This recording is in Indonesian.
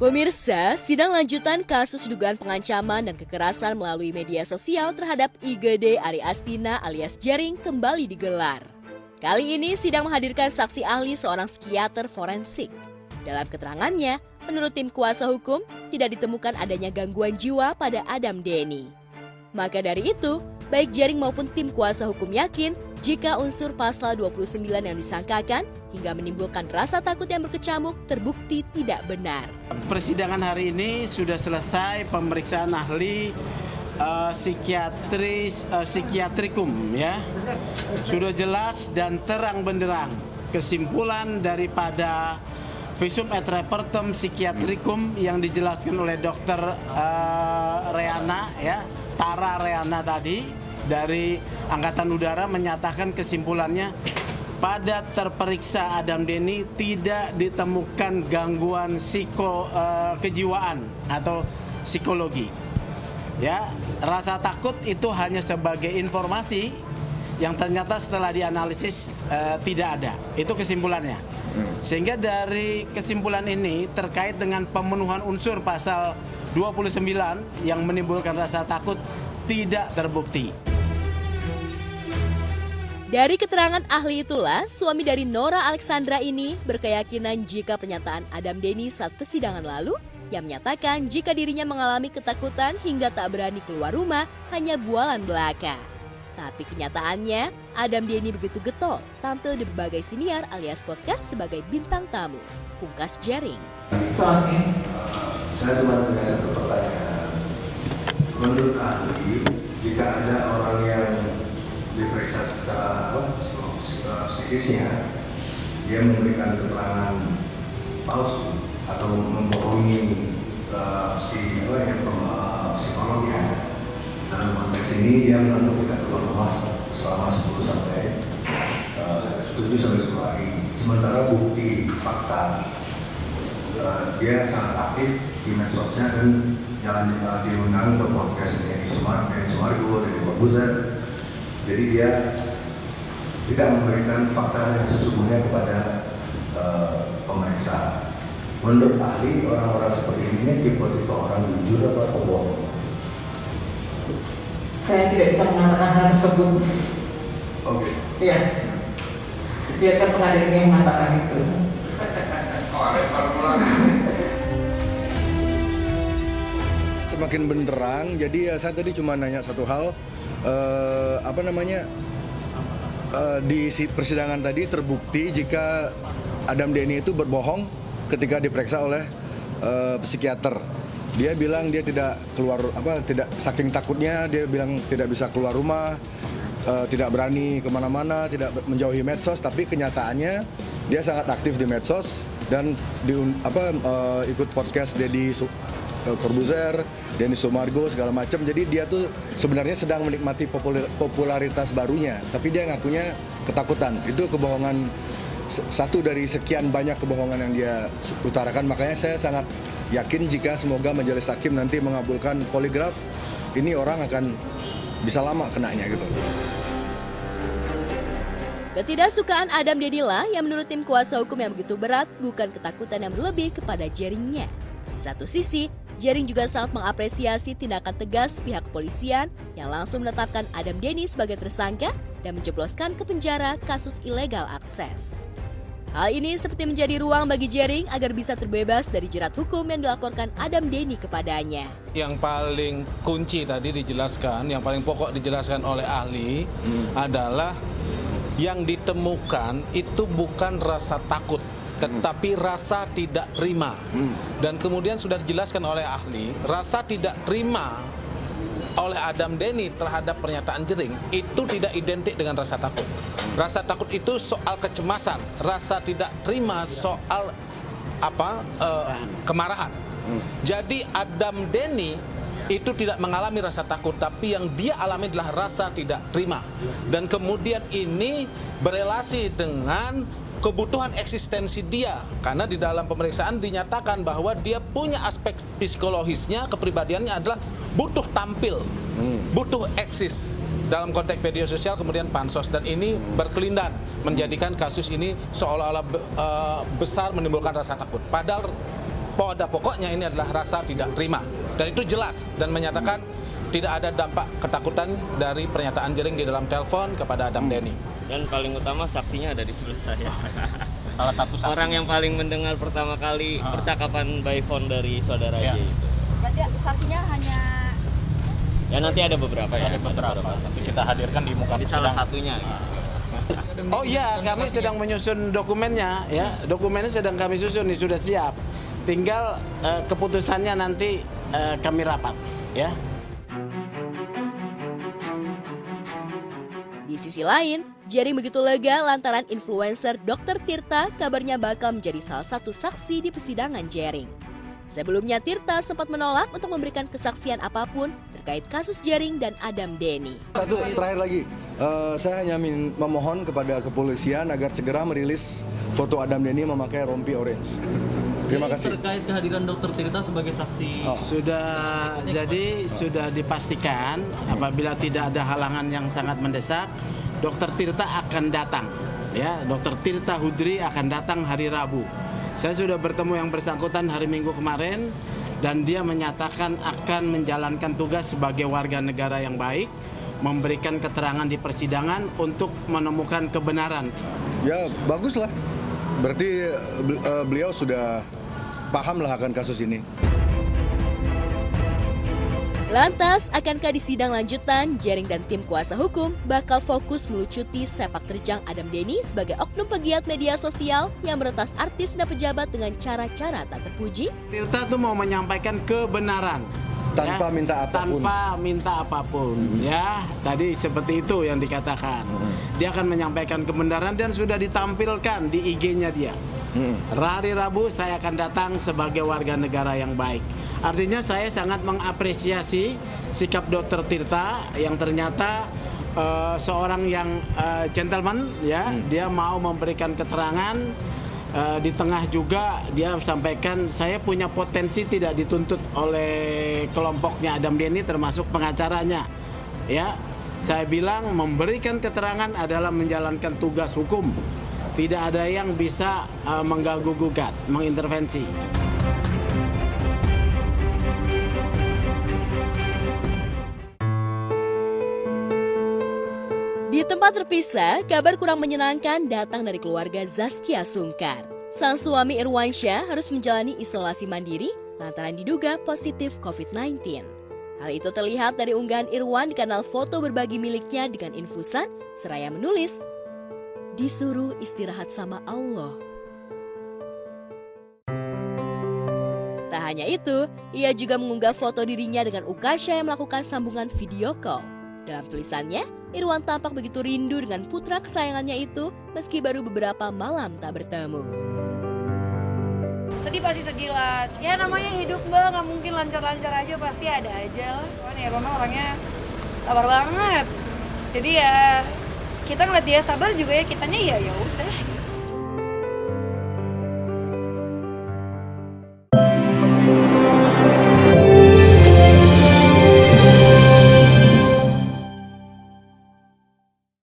Pemirsa, sidang lanjutan kasus dugaan pengancaman dan kekerasan melalui media sosial terhadap IGD Ari Astina alias Jering kembali digelar. Kali ini sidang menghadirkan saksi ahli seorang psikiater forensik. Dalam keterangannya, menurut tim kuasa hukum, tidak ditemukan adanya gangguan jiwa pada Adam Denny. Maka dari itu, baik Jering maupun tim kuasa hukum yakin jika unsur pasal 29 yang disangkakan hingga menimbulkan rasa takut yang berkecamuk terbukti tidak benar. Persidangan hari ini sudah selesai pemeriksaan ahli psikiatrikum ya. Sudah jelas dan terang benderang kesimpulan daripada visum et repertum psikiatrikum yang dijelaskan oleh Dr. Reana ya, Tara Reana tadi dari Angkatan Udara menyatakan kesimpulannya pada terperiksa Adam Denny tidak ditemukan gangguan kejiwaan atau psikologi. Ya, rasa takut itu hanya sebagai informasi yang ternyata setelah dianalisis tidak ada. Itu kesimpulannya. Sehingga dari kesimpulan ini terkait dengan pemenuhan unsur pasal 29 yang menimbulkan rasa takut tidak terbukti. Dari keterangan ahli itulah, suami dari Nora Alexandra ini berkeyakinan jika pernyataan Adam Denny saat persidangan lalu yang menyatakan jika dirinya mengalami ketakutan hingga tak berani keluar rumah hanya bualan belaka. Tapi kenyataannya, Adam Denny begitu getol tampil di berbagai siniar alias podcast sebagai bintang tamu. Pungkas Jering. Saya cuma punya satu pertanyaan. Menurut ahli, jika ada orang yang diperiksa secara psikisnya, dia memberikan keterangan palsu atau membohongi psikologi. Dalam konteks ini dia mengaku tidak keluar rumah selama 10 sampai 7 sampai 10 hari. Sementara bukti fakta dia sangat aktif di medsosnya dan jangan diundang ke podcastnya di Sumargo, dari Corbuzier. Jadi dia tidak memberikan fakta yang sesungguhnya kepada pemeriksa. Menurut ahli, orang-orang seperti ini tipe-tipe orang jujur atau bohong? Saya tidak bisa mengatakan hal tersebut. Oke. Iya. Biarkan pengadilan yang mengatakan itu. Semakin benderang, jadi saya tadi cuma nanya satu hal, di persidangan tadi terbukti jika Adam Denny itu berbohong ketika diperiksa oleh psikiater. Dia bilang dia tidak keluar, saking takutnya dia bilang tidak bisa keluar rumah, tidak berani kemana-mana, tidak menjauhi medsos. Tapi kenyataannya dia sangat aktif di medsos dan ikut podcast Deddy Corbuzier, Denny Sumargo segala macam. Jadi dia tuh sebenarnya sedang menikmati popularitas barunya, tapi dia ngakunya ketakutan. Itu kebohongan, satu dari sekian banyak kebohongan yang dia utarakan. Makanya saya sangat yakin jika semoga majelis hakim nanti mengabulkan poligraf, ini orang akan bisa lama kenanya gitu. Ketidaksukaan Adam Denny lah yang menurut tim kuasa hukum yang begitu berat bukan ketakutan yang berlebih kepada Jeringnya. Di satu sisi, Jering juga sangat mengapresiasi tindakan tegas pihak kepolisian yang langsung menetapkan Adam Denny sebagai tersangka dan menjebloskan ke penjara kasus ilegal akses. Hal ini seperti menjadi ruang bagi Jering agar bisa terbebas dari jerat hukum yang dilaporkan Adam Denny kepadanya. Yang paling kunci tadi dijelaskan, yang paling pokok dijelaskan oleh ahli adalah yang ditemukan itu bukan rasa takut, tetapi rasa tidak terima. Dan kemudian sudah dijelaskan oleh ahli, rasa tidak terima oleh Adam Denny terhadap pernyataan Jering itu tidak identik dengan rasa takut. Rasa takut itu soal kecemasan, rasa tidak terima soal kemarahan. Jadi Adam Denny itu tidak mengalami rasa takut, tapi yang dia alami adalah rasa tidak terima. Dan kemudian ini berelasi dengan kebutuhan eksistensi dia, karena di dalam pemeriksaan dinyatakan bahwa dia punya aspek psikologisnya, kepribadiannya adalah butuh tampil, butuh eksis dalam konteks media sosial, kemudian pansos, dan ini berkelindan menjadikan kasus ini seolah-olah besar, menimbulkan rasa takut. Padahal pada pokoknya ini adalah rasa tidak terima. Dan itu jelas dan menyatakan tidak ada dampak ketakutan dari pernyataan Jering di dalam telepon kepada Adam Denny. Dan paling utama saksinya ada di sebelah saya. Salah satu saksi. Orang yang paling mendengar pertama kali percakapan by phone dari saudara Ya. J itu. Berarti saksinya hanya Ya nanti ada beberapa ya. Ada beberapa. Nanti kita hadirkan di muka Ini salah persidangan. satunya. Gitu. Oh iya, kami sedang menyusun dokumennya ya. Dokumennya sedang kami susun, ini sudah siap. Tinggal keputusannya nanti kami rapat ya. Di sisi lain, Jering begitu lega lantaran influencer Dr. Tirta kabarnya bakal menjadi salah satu saksi di persidangan Jering. Sebelumnya Tirta sempat menolak untuk memberikan kesaksian apapun terkait kasus Jering dan Adam Denny. Satu terakhir lagi, saya hanya memohon kepada kepolisian agar segera merilis foto Adam Denny memakai rompi orange. Terima kasih. Terkait kehadiran Dr. Tirta sebagai saksi. Sudah dipastikan apabila tidak ada halangan yang sangat mendesak, Dr. Tirta akan datang. Ya, Dr. Tirta Hudri akan datang hari Rabu. Saya sudah bertemu yang bersangkutan hari Minggu kemarin dan dia menyatakan akan menjalankan tugas sebagai warga negara yang baik, memberikan keterangan di persidangan untuk menemukan kebenaran. Ya baguslah, berarti beliau sudah paham lah akan kasus ini. Lantas, akankah di sidang lanjutan, Jering dan tim kuasa hukum bakal fokus melucuti sepak terjang Adam Denny sebagai oknum pegiat media sosial yang meretas artis dan pejabat dengan cara-cara tak terpuji? Tirta tuh mau menyampaikan kebenaran. Tanpa minta apapun. Tanpa minta apapun. Ya, tadi seperti itu yang dikatakan. Dia akan menyampaikan kebenaran dan sudah ditampilkan di IG-nya dia. Hari Rabu saya akan datang sebagai warga negara yang baik. Artinya saya sangat mengapresiasi sikap Dr. Tirta yang ternyata seorang yang gentleman ya, dia mau memberikan keterangan. Di tengah juga dia sampaikan saya punya potensi tidak dituntut oleh kelompoknya Adam Denny termasuk pengacaranya. Ya, saya bilang memberikan keterangan adalah menjalankan tugas hukum. Tidak ada yang bisa mengganggu gugat, mengintervensi. Di tempat terpisah, kabar kurang menyenangkan datang dari keluarga Zaskia Sungkar. Sang suami Irwansyah harus menjalani isolasi mandiri lantaran diduga positif COVID-19. Hal itu terlihat dari unggahan Irwan di kanal foto berbagi miliknya dengan infusan, seraya menulis, "Disuruh istirahat sama Allah." Tak hanya itu, ia juga mengunggah foto dirinya dengan Ukasha yang melakukan sambungan video call. Dalam tulisannya, Irwan tampak begitu rindu dengan putra kesayangannya itu meski baru beberapa malam tak bertemu. sedih pasti sedih lah. Ya namanya hidup mbak, nggak mungkin lancar-lancar aja, pasti ada aja lah. Cuman ya Rona orangnya sabar banget. Jadi ya kita ngeliat dia sabar juga ya kitanya ya udah.